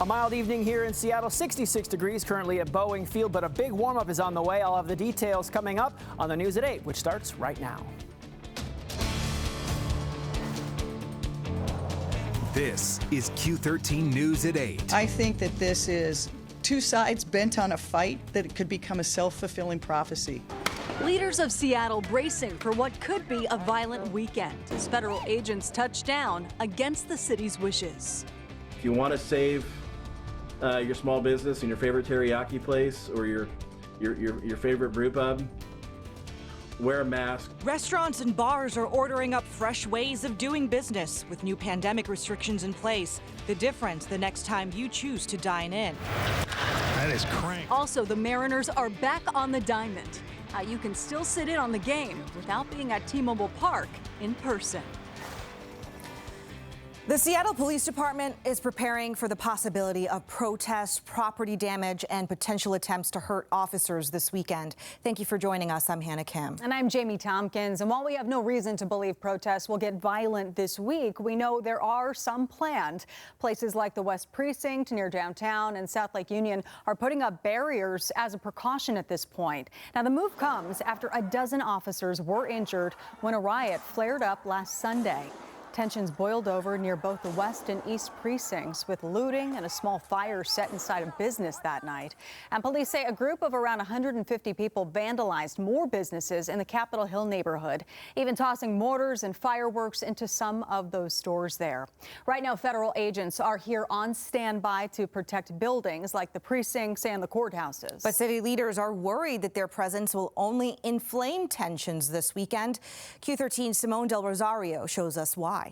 A mild evening here in Seattle, 66 degrees currently at Boeing Field, but a big warm-up is on the way. I'll have the details coming up on the news at 8, which starts right now. This is Q13 News at 8. I think that this is two sides bent on a fight that it could become a self-fulfilling prophecy. Leaders of Seattle bracing for what could be a violent weekend as federal agents touch down against the city's wishes. If you want to save your small business and your favorite teriyaki place or your favorite brew pub, wear a mask. Restaurants and bars are ordering up fresh ways of doing business with new pandemic restrictions in place. The difference the next time you choose to dine in. That is crank. Also, the Mariners are back on the diamond. You can still sit in on the game without being at T-Mobile Park in person. The Seattle Police Department is preparing for the possibility of protests, property damage, and potential attempts to hurt officers this weekend. Thank you for joining us. I'm Hannah Kim. And I'm Jamie Tompkins. And while we have no reason to believe protests will get violent this week, we know there are some planned. Places like the West Precinct near downtown and South Lake Union are putting up barriers as a precaution at this point. Now, the move comes after a dozen officers were injured when a riot flared up last Sunday. Tensions boiled over near both the West and East precincts with looting and a small fire set inside a business that night. And police say a group of around 150 people vandalized more businesses in the Capitol Hill neighborhood, even tossing mortars and fireworks into some of those stores there. Right now, federal agents are here on standby to protect buildings like the precincts and the courthouses. But city leaders are worried that their presence will only inflame tensions this weekend. Q13's Simone Del Rosario shows us why.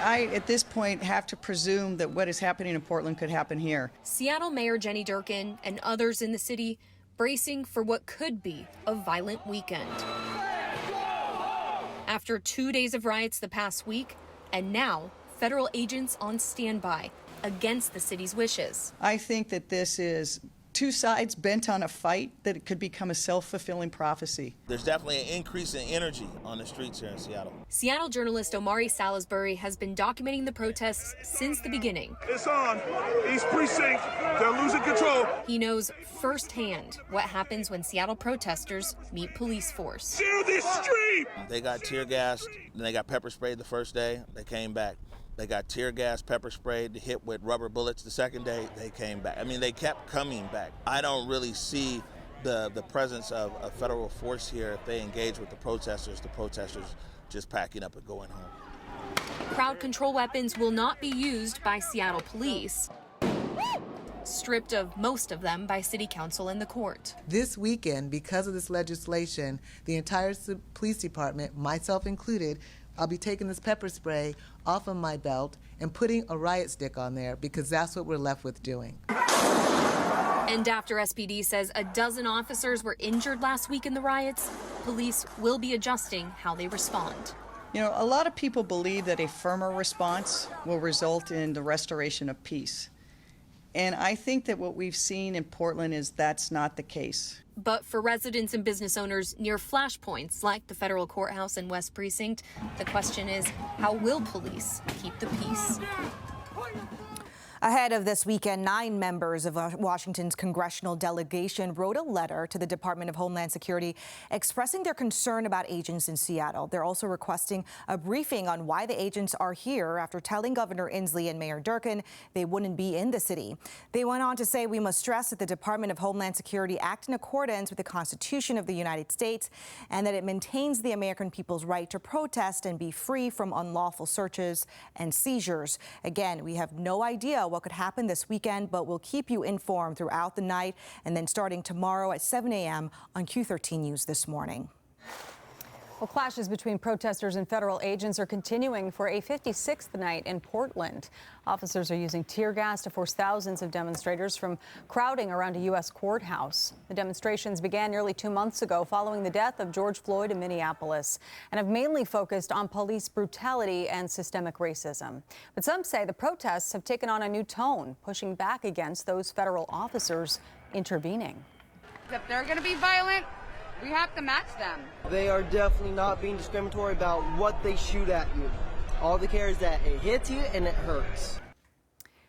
I, at this point, have to presume that what is happening in Portland could happen here. Seattle Mayor Jenny Durkan and others in the city bracing for what could be a violent weekend. After 2 days of riots the past week, and now federal agents on standby against the city's wishes. I think that this is two sides bent on a fight that it could become a self-fulfilling prophecy. There's definitely an increase in energy on the streets here in Seattle. Seattle journalist Omari Salisbury has been documenting the protests since the beginning. It's on. East Precinct, they're losing control. He knows firsthand what happens when Seattle protesters meet police force. Clear this street! They got tear gassed, then they got pepper sprayed the first day, they came back. They got tear gas, pepper sprayed, hit with rubber bullets the second day, they came back. I mean, they kept coming back. I don't really see the presence of a federal force here. If they engage with the protesters just packing up and going home. Crowd control weapons will not be used by Seattle police, stripped of most of them by city council and the court. This weekend, because of this legislation, the entire police department, myself included, I'll be taking this pepper spray off of my belt and putting a riot stick on there because that's what we're left with doing. And after SPD says a dozen officers were injured last week in the riots, police will be adjusting how they respond. You know, a lot of people believe that a firmer response will result in the restoration of peace. And I think that what we've seen in Portland is that's not the case. But for residents and business owners near flashpoints like the federal courthouse and West Precinct, the question is, how will police keep the peace? Ahead of this weekend, 9 members of Washington's congressional delegation wrote a letter to the Department of Homeland Security expressing their concern about agents in Seattle. They're also requesting a briefing on why the agents are here after telling Governor Inslee and Mayor Durkan they wouldn't be in the city. They went on to say, we must stress that the Department of Homeland Security act in accordance with the Constitution of the United States and that it maintains the American people's right to protest and be free from unlawful searches and seizures. Again, we have no idea what could happen this weekend, but we'll keep you informed throughout the night and then starting tomorrow at 7 a.m. on Q13 News This Morning. Well, clashes between protesters and federal agents are continuing for a 56th night in Portland. Officers are using tear gas to force thousands of demonstrators from crowding around a U.S. courthouse. The demonstrations began nearly 2 months ago following the death of George Floyd in Minneapolis and have mainly focused on police brutality and systemic racism. But some say the protests have taken on a new tone, pushing back against those federal officers intervening. If they're going to be violent, we have to match them. They are definitely not being discriminatory about what they shoot at you. All they care is that it hits you and it hurts.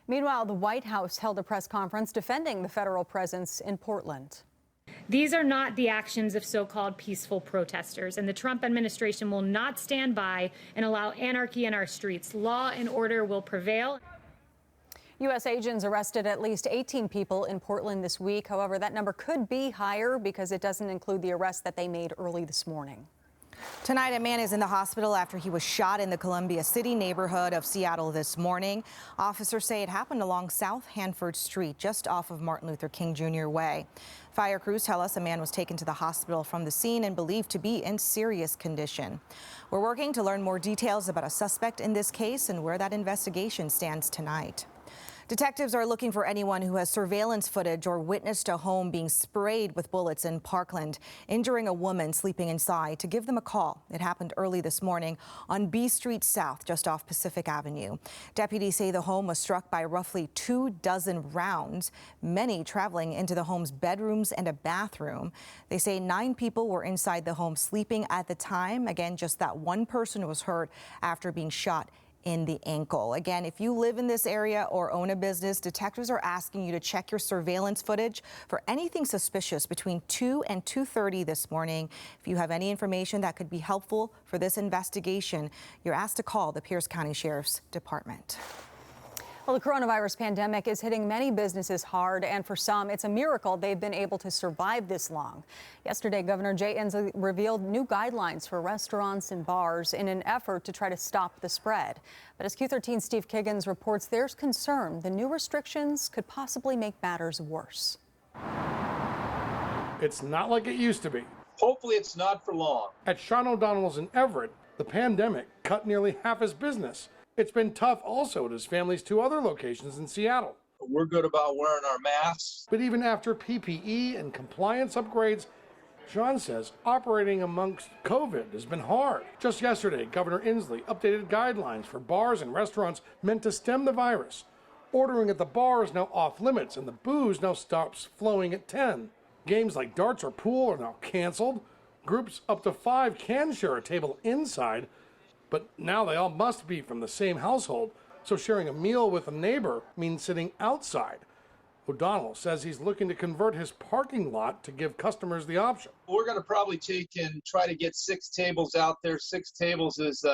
Meanwhile, the White House held a press conference defending the federal presence in Portland. These are not the actions of so-called peaceful protesters, and the Trump administration will not stand by and allow anarchy in our streets. Law and order will prevail. U.S. agents arrested at least 18 people in Portland this week. However, that number could be higher because it doesn't include the arrest that they made early this morning. Tonight, a man is in the hospital after he was shot in the Columbia City neighborhood of Seattle this morning. Officers say it happened along South Hanford Street, just off of Martin Luther King Jr. Way. Fire crews tell us a man was taken to the hospital from the scene and believed to be in serious condition. We're working to learn more details about a suspect in this case and where that investigation stands tonight. Detectives are looking for anyone who has surveillance footage or witnessed a home being sprayed with bullets in Parkland, injuring a woman sleeping inside, to give them a call. It happened early this morning on B Street South, just off Pacific Avenue. Deputies say the home was struck by roughly 24 rounds, many traveling into the home's bedrooms and a bathroom. They say 9 people were inside the home sleeping at the time. Again, just that one person was hurt after being shot in the ankle. Again, if you live in this area or own a business, detectives are asking you to check your surveillance footage for anything suspicious between 2 and 2:30 this morning. If you have any information that could be helpful for this investigation, you're asked to call the Pierce County Sheriff's Department. Well, the coronavirus pandemic is hitting many businesses hard, and for some, it's a miracle they've been able to survive this long. Yesterday, Governor Jay Inslee revealed new guidelines for restaurants and bars in an effort to try to stop the spread. But as Q13's Steve Kiggins reports, there's concern the new restrictions could possibly make matters worse. It's not like it used to be. Hopefully it's not for long. At Sean O'Donnell's in Everett, the pandemic cut nearly half his business. It's been tough also at his family's 2 other locations in Seattle. We're good about wearing our masks. But even after PPE and compliance upgrades, Sean says operating amongst COVID has been hard. Just yesterday, Governor Inslee updated guidelines for bars and restaurants meant to stem the virus. Ordering at the bar is now off limits, and the booze now stops flowing at 10. Games like darts or pool are now canceled. Groups up to 5 can share a table inside, but now they all must be from the same household, so sharing a meal with a neighbor means sitting outside. O'Donnell says he's looking to convert his parking lot to give customers the option. We're going to probably take and try to get 6 tables out there. 6 tables is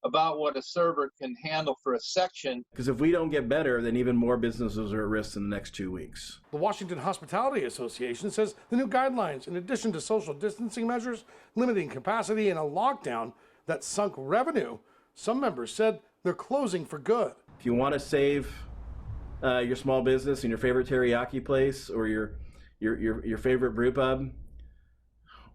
about what a server can handle for a section. Because if we don't get better, then even more businesses are at risk in the next 2 weeks. The Washington Hospitality Association says the new guidelines, in addition to social distancing measures, limiting capacity, and a lockdown that sunk revenue, some members said they're closing for good. If you want to save your small business and your favorite teriyaki place or your favorite brew pub,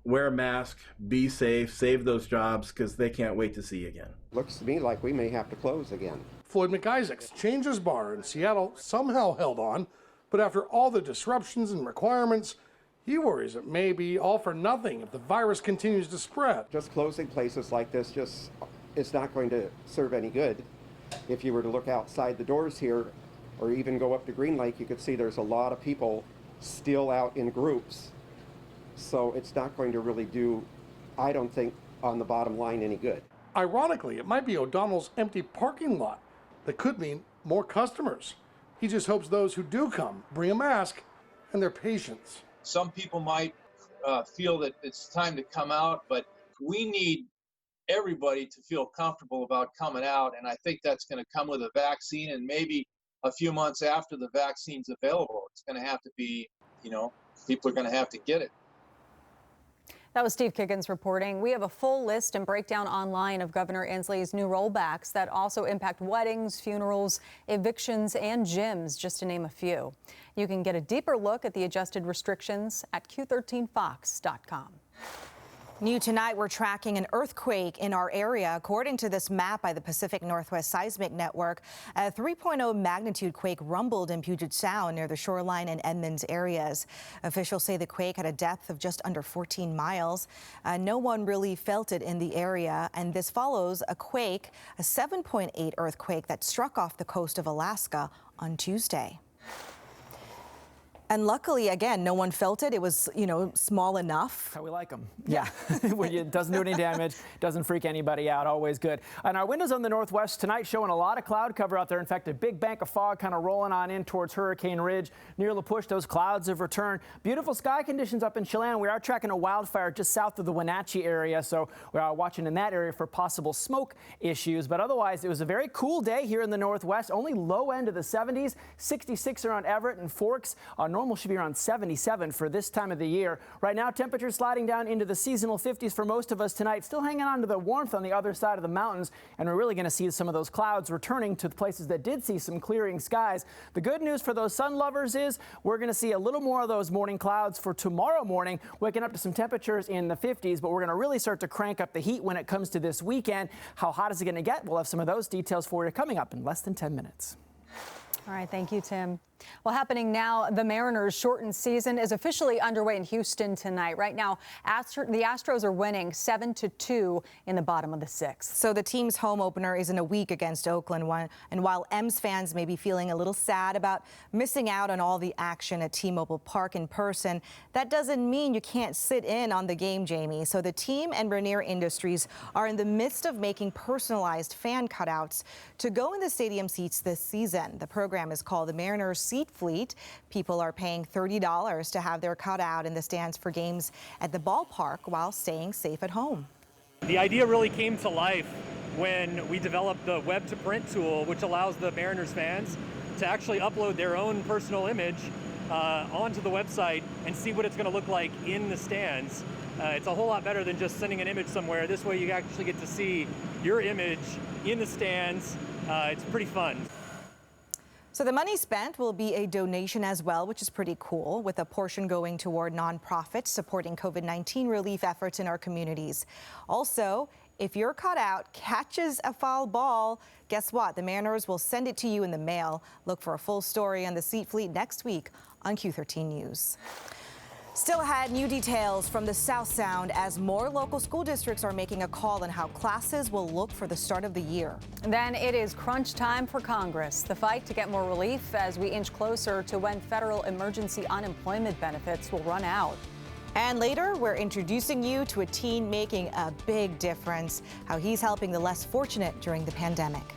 wear a mask, be safe, save those jobs, because they can't wait to see you again. Looks to me like we may have to close again. Floyd McIsaac's Changes Bar in Seattle somehow held on, but after all the disruptions and requirements, he worries it may be all for nothing if the virus continues to spread. Just closing places like this it's not going to serve any good. If you were to look outside the doors here or even go up to Green Lake, you could see there's a lot of people still out in groups. So it's not going to really do, I don't think, on the bottom line any good. Ironically, it might be O'Donnell's empty parking lot that could mean more customers. He just hopes those who do come bring a mask and their patience. Some people might feel that it's time to come out, but we need everybody to feel comfortable about coming out, and I think that's going to come with a vaccine, and maybe a few months after the vaccine's available. It's going to have to be, people are going to have to get it. That was Steve Kiggins reporting. We have a full list and breakdown online of Governor Inslee's new rollbacks that also impact weddings, funerals, evictions, and gyms, just to name a few. You can get a deeper look at the adjusted restrictions at Q13FOX.com. New tonight, we're tracking an earthquake in our area. According to this map by the Pacific Northwest Seismic Network, a 3.0 magnitude quake rumbled in Puget Sound near the shoreline and Edmonds areas. Officials say the quake had a depth of just under 14 miles. No one really felt it in the area, and this follows a quake, a 7.8 earthquake that struck off the coast of Alaska on Tuesday. And luckily, again, no one felt it. It was, small enough. How we like them. Yeah. When it doesn't do any damage, doesn't freak anybody out. Always good. And our windows on the northwest tonight showing a lot of cloud cover out there. In fact, a big bank of fog kind of rolling on in towards Hurricane Ridge. Near La Push, those clouds have returned. Beautiful sky conditions up in Chelan. We are tracking a wildfire just south of the Wenatchee area, so we are watching in that area for possible smoke issues. But otherwise, it was a very cool day here in the northwest. Only low end of the 70s, 66 around Everett and Forks. Normal should be around 77 for this time of the year. Right now, temperatures sliding down into the seasonal 50s for most of us tonight. Still hanging on to the warmth on the other side of the mountains, and we're really going to see some of those clouds returning to the places that did see some clearing skies. The good news for those sun lovers is we're going to see a little more of those morning clouds for tomorrow morning, waking up to some temperatures in the 50s, but we're going to really start to crank up the heat when it comes to this weekend. How hot is it going to get? We'll have some of those details for you coming up in less than 10 minutes. All right, thank you, Tim. Well, happening now, the Mariners' shortened season is officially underway in Houston tonight. Right now, the Astros are winning 7-2 in the bottom of the sixth. So the team's home opener is in a week against Oakland. And while M's fans may be feeling a little sad about missing out on all the action at T-Mobile Park in person, that doesn't mean you can't sit in on the game, Jamie. So the team and Rainier Industries are in the midst of making personalized fan cutouts to go in the stadium seats this season. The program is called the Mariners Seat Fleet. People are paying $30 to have their cutout in the stands for games at the ballpark while staying safe at home. The idea really came to life when we developed the web to print tool, which allows the Mariners fans to actually upload their own personal image onto the website and see what it's going to look like in the stands. It's a whole lot better than just sending an image somewhere. This way you actually get to see your image in the stands. It's pretty fun. So the money spent will be a donation as well, which is pretty cool, with a portion going toward nonprofits supporting COVID-19 relief efforts in our communities. Also, if your cutout catches a foul ball, guess what? The Mariners will send it to you in the mail. Look for a full story on the Seat Fleet next week on Q13 News. Still ahead, new details from the South Sound as more local school districts are making a call on how classes will look for the start of the year. Then it is crunch time for Congress. The fight to get more relief as we inch closer to when federal emergency unemployment benefits will run out. And later, we're introducing you to a teen making a big difference, how he's helping the less fortunate during the pandemic.